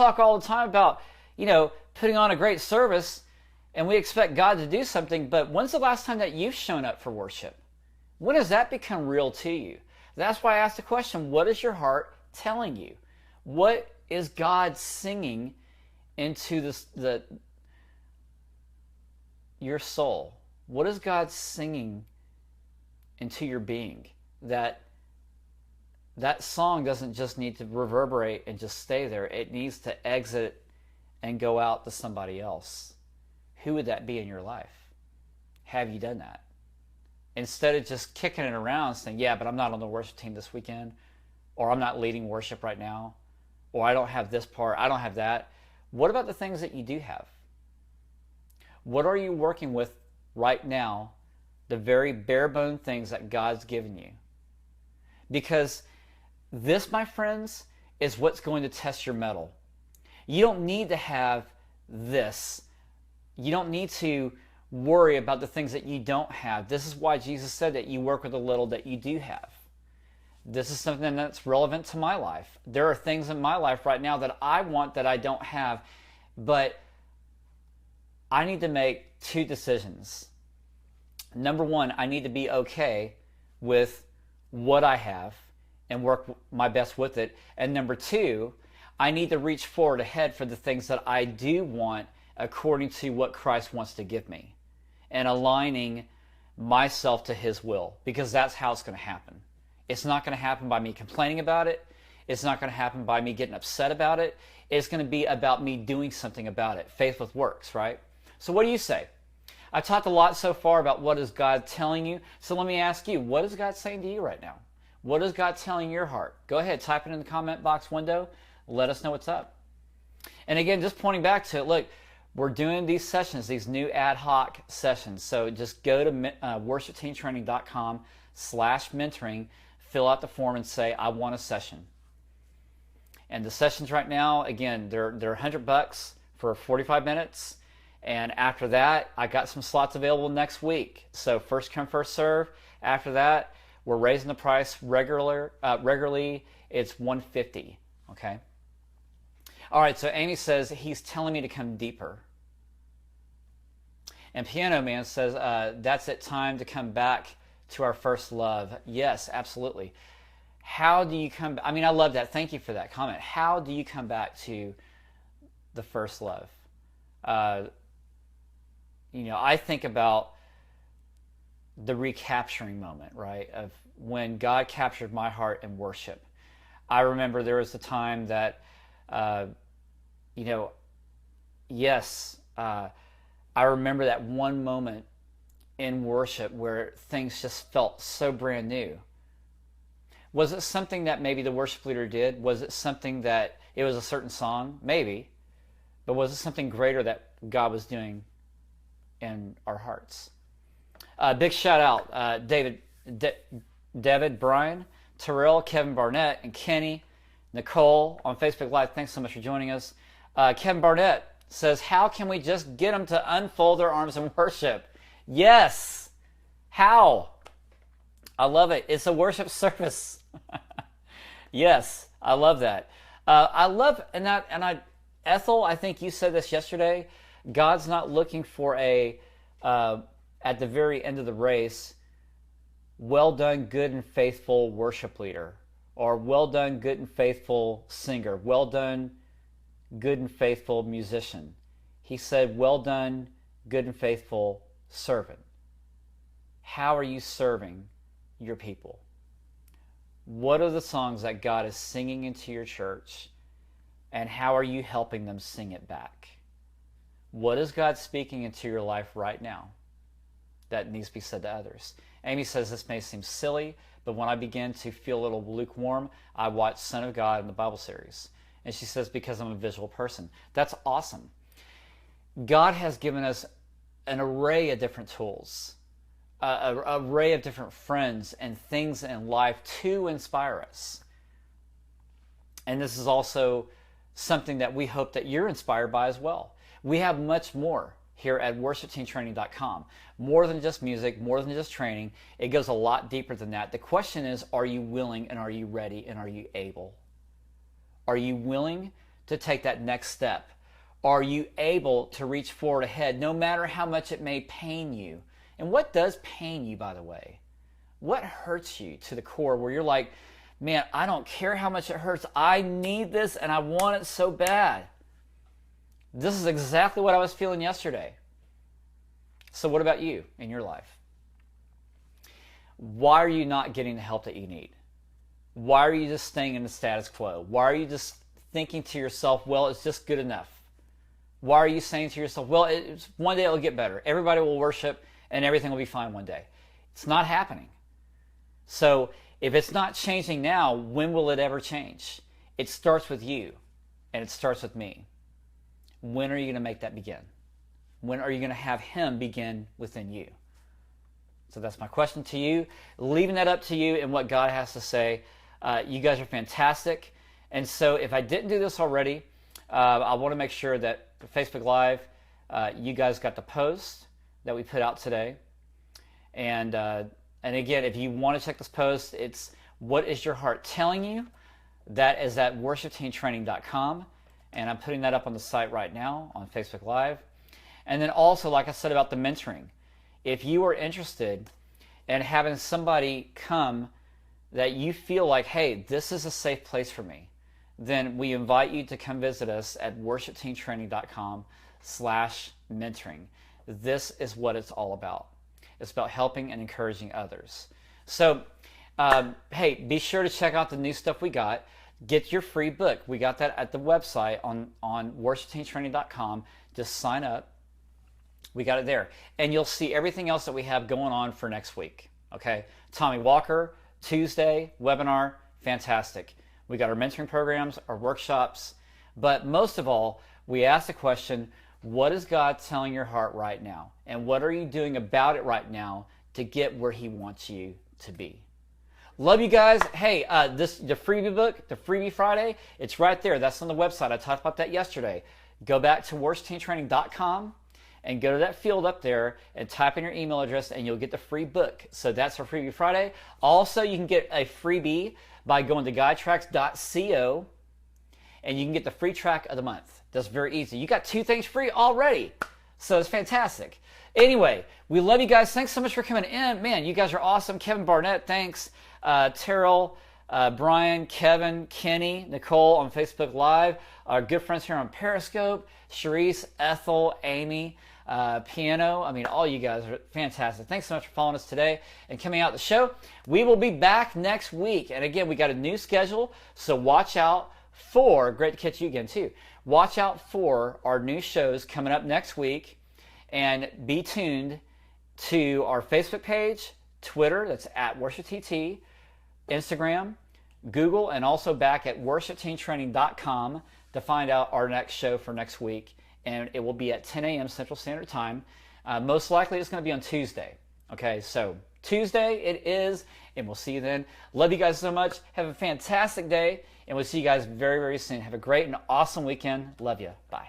talk all the time about, putting on a great service and we expect God to do something, but when's the last time that you've shown up for worship? When does that become real to you? That's why I asked the question, what is your heart telling you? What is God singing into your soul? What is God singing into your being? That song doesn't just need to reverberate and just stay there. It needs to exit and go out to somebody else. Who would that be in your life? Have you done that? Instead of just kicking it around saying, yeah, but I'm not on the worship team this weekend, or I'm not leading worship right now, or I don't have this part, I don't have that. What about the things that you do have? What are you working with right now, the very bare bone things that God's given you? Because this, my friends, is what's going to test your mettle. You don't need to have this. You don't need to worry about the things that you don't have. This is why Jesus said that you work with the little that you do have. This is something that's relevant to my life. There are things in my life right now that I want that I don't have, but I need to make two decisions. Number one, I need to be okay with what I have and work my best with it. And number two, I need to reach forward ahead for the things that I do want according to what Christ wants to give me, and aligning myself to His will, because that's how it's going to happen. It's not going to happen by me complaining about it. It's not going to happen by me getting upset about it. It's going to be about me doing something about it. Faith with works, right? So what do you say? I talked a lot so far about what is God telling you. So let me ask you, what is God saying to you right now? What is God telling your heart? Go ahead, type it in the comment box window. Let us know what's up. And again, just pointing back to it, look, we're doing these sessions, these new ad hoc sessions. So just go to worshipteamtraining.com/mentoring, fill out the form and say, I want a session. And the sessions right now, again, they're $100 for 45 minutes. And after that, I got some slots available next week. So first come, first serve. After that, we're raising the price regularly. It's $150. Okay. All right. So Amy says he's telling me to come deeper. And Piano Man says that's it, time to come back to our first love. Yes, absolutely. How do you come? I mean, I love that. Thank you for that comment. How do you come back to the first love? I think about the recapturing moment, right, of when God captured my heart in worship. I remember there was a time that, I remember that one moment in worship where things just felt so brand new. Was it something that maybe the worship leader did? Was it something that it was a certain song? Maybe. But was it something greater that God was doing in our hearts? Big shout out, David, Brian, Terrell, Kevin Barnett, and Kenny, Nicole on Facebook Live. Thanks so much for joining us. Kevin Barnett says, how can we just get them to unfold their arms in worship? Yes. How? I love it. It's a worship service. Yes, I love that. Ethel, I think you said this yesterday. God's not looking for at the very end of the race, well done, good and faithful worship leader, or well done, good and faithful singer, well done, good and faithful musician. He said, well done, good and faithful servant. How are you serving your people? What are the songs that God is singing into your church, and how are you helping them sing it back? What is God speaking into your life right now that needs to be said to others? Amy says this may seem silly, but when I begin to feel a little lukewarm, I watch Son of God in the Bible series. And she says, because I'm a visual person. That's awesome. God has given us an array of different tools, an array of different friends and things in life to inspire us. And this is also something that we hope that you're inspired by as well. We have much more here at worshipteamtraining.com. More than just music, more than just training. It goes a lot deeper than that. The question is, are you willing and are you ready and are you able? Are you willing to take that next step? Are you able to reach forward ahead no matter how much it may pain you? And what does pain you, by the way? What hurts you to the core where you're like, man, I don't care how much it hurts. I need this and I want it so bad. This is exactly what I was feeling yesterday. So what about you in your life? Why are you not getting the help that you need? Why are you just staying in the status quo? Why are you just thinking to yourself, well, it's just good enough? Why are you saying to yourself, well, one day it'll get better. Everybody will worship and everything will be fine one day. It's not happening. So if it's not changing now, when will it ever change? It starts with you and it starts with me. When are you going to make that begin? When are you going to have him begin within you? So that's my question to you. Leaving that up to you and what God has to say. You guys are fantastic. And so if I didn't do this already, I want to make sure that Facebook Live, you guys got the post that we put out today. And again, if you want to check this post, it's What is Your Heart Telling You? That is at worshipteamtraining.com. And I'm putting that up on the site right now on Facebook Live. And then also, like I said about the mentoring, if you are interested in having somebody come that you feel like, hey, this is a safe place for me, then we invite you to come visit us at worshipteamtraining.com/mentoring. This is what it's all about. It's about helping and encouraging others. So, hey, be sure to check out the new stuff we got. Get your free book. We got that at the website on worshipteamtraining.com. Just sign up. We got it there. And you'll see everything else that we have going on for next week. Okay? Tommy Walker, Tuesday, webinar, fantastic. We got our mentoring programs, our workshops. But most of all, we ask the question, what is God telling your heart right now? And what are you doing about it right now to get where he wants you to be? Love you guys. Hey, the freebie book, the Freebie Friday, it's right there. That's on the website. I talked about that yesterday. Go back to worshipteamtraining.com and go to that field up there and type in your email address and you'll get the free book. So that's our Freebie Friday. Also, you can get a freebie by going to guidetracks.co and you can get the free track of the month. That's very easy. You got 2 things free already. So it's fantastic. Anyway, we love you guys. Thanks so much for coming in. Man, you guys are awesome. Kevin Barnett, thanks. Terrell, Brian, Kevin, Kenny, Nicole on Facebook Live. Our good friends here on Periscope. Sharice, Ethel, Amy, Piano. I mean, all you guys are fantastic. Thanks so much for following us today and coming out the show. We will be back next week. And again, we got a new schedule. So watch out for, great to catch you again too. Watch out for our new shows coming up next week. And be tuned to our Facebook page, Twitter, that's at WorshipTT, Instagram, Google, and also back at worshipteamtraining.com to find out our next show for next week. And it will be at 10 a.m. Central Standard Time. Most likely it's going to be on Tuesday. Okay, so Tuesday it is, and we'll see you then. Love you guys so much. Have a fantastic day, and we'll see you guys very, very soon. Have a great and awesome weekend. Love you. Bye.